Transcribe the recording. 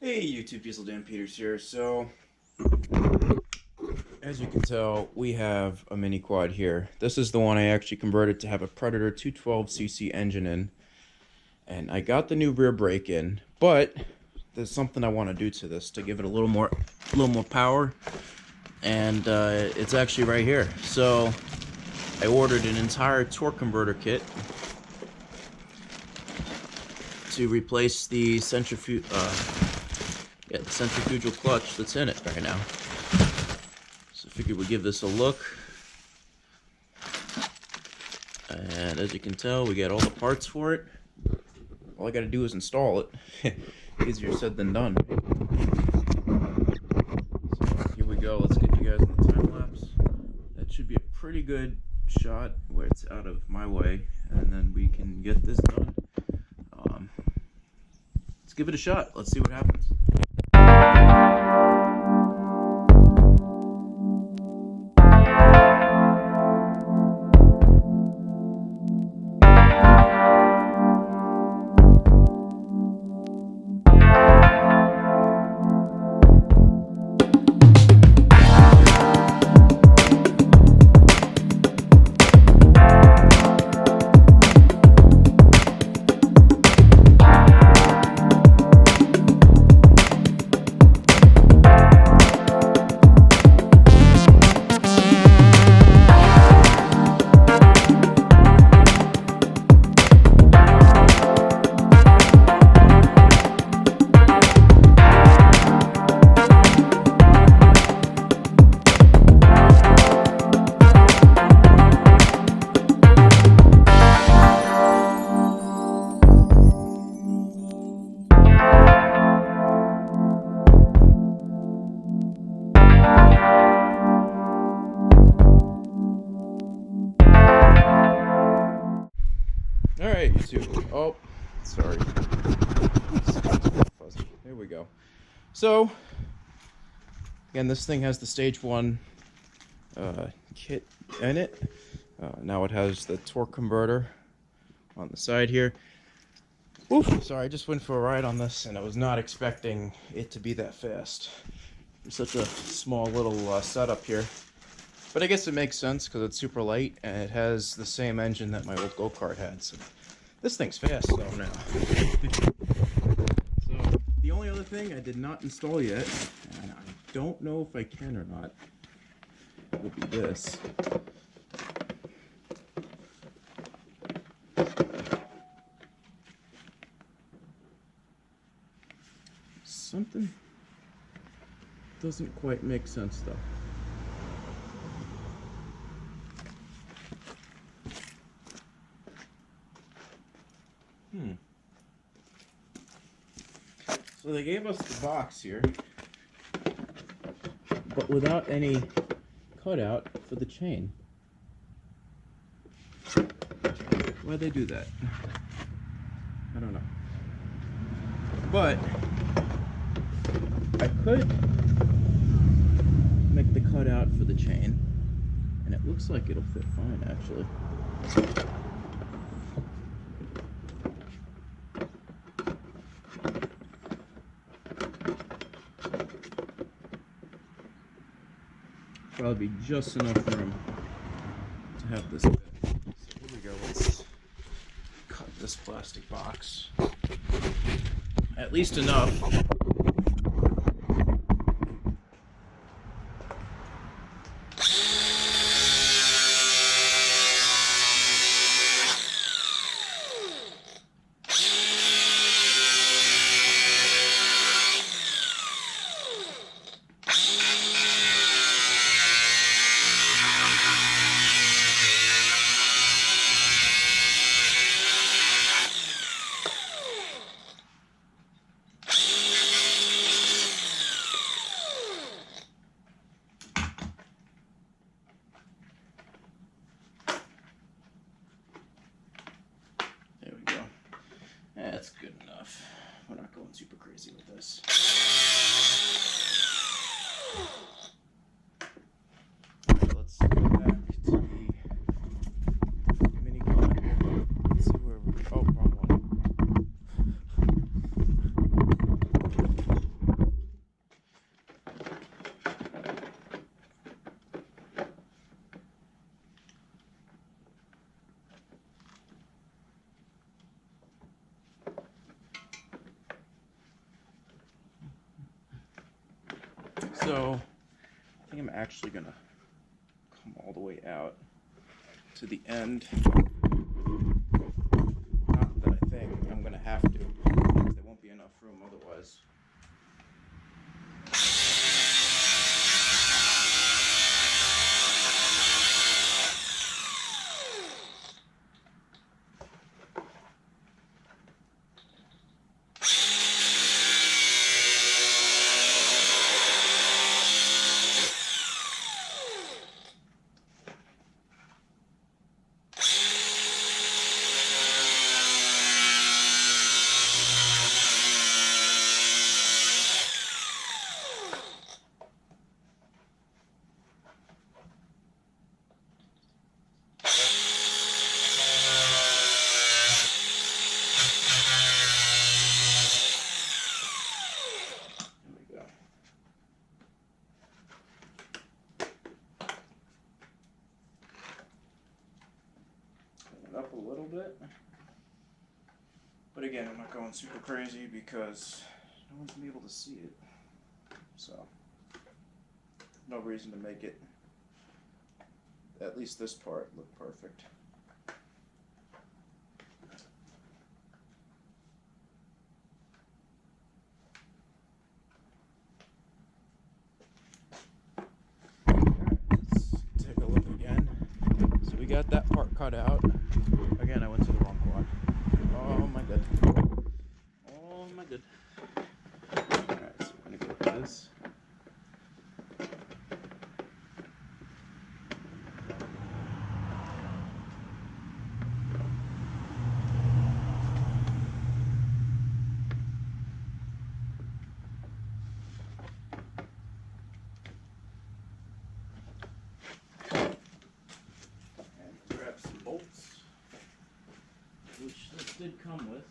Hey YouTube, Diesel Dan Peters here. So, as you can tell, we have a mini quad here. This is the one I actually converted to have a Predator 212cc engine in. And I got the new rear brake in, but there's something I want to do to this to give it a little more power. And it's actually right here. So, I ordered an entire torque converter kit to replace the centrifugal clutch that's in it right now. So I figured we'd give this a look. And as you can tell, we got all the parts for it. All I gotta do is install it. Easier said than done. So here we go. Let's get you guys in the time lapse. That should be a pretty good shot where it's out of my way, and then we can get this done. Let's give it a shot. Let's see what happens. Alright, YouTube. Oh, sorry. Fuzzy. There we go. So, again, this thing has the stage 1 kit in it. Now it has the torque converter on the side here. Oof, sorry, I just went for a ride on this and I was not expecting it to be that fast. It's such a small little setup here. But I guess it makes sense because it's super light and it has the same engine that my old go-kart had. So this thing's fast though now. So the only other thing I did not install yet, and I don't know if I can or not, would be this. Something doesn't quite make sense though. So they gave us the box here, but without any cutout for the chain. Why'd they do that? I don't know. But I could make the cutout for the chain, and it looks like it'll fit fine actually. Probably be just enough room to have this fit. So here we go. Let's cut this plastic box. At least enough. That's good enough. We're not going super crazy with this. Alright, let's go back to the mini quad here. Let's see where we're... Oh, wrong one. So I think I'm actually gonna come all the way out to the end. Not that I think I'm gonna have to, because there won't be enough room otherwise. Up a little bit, but again, I'm not going super crazy because no one's gonna be able to see it, so no reason to make it, at least this part, look perfect. Alright, let's take a look again. So we got that part cut out. Again, I went to the wrong quad. Oh my god. Oh my god. Alright, so we're gonna go with this. And grab some bolts, which this did come with.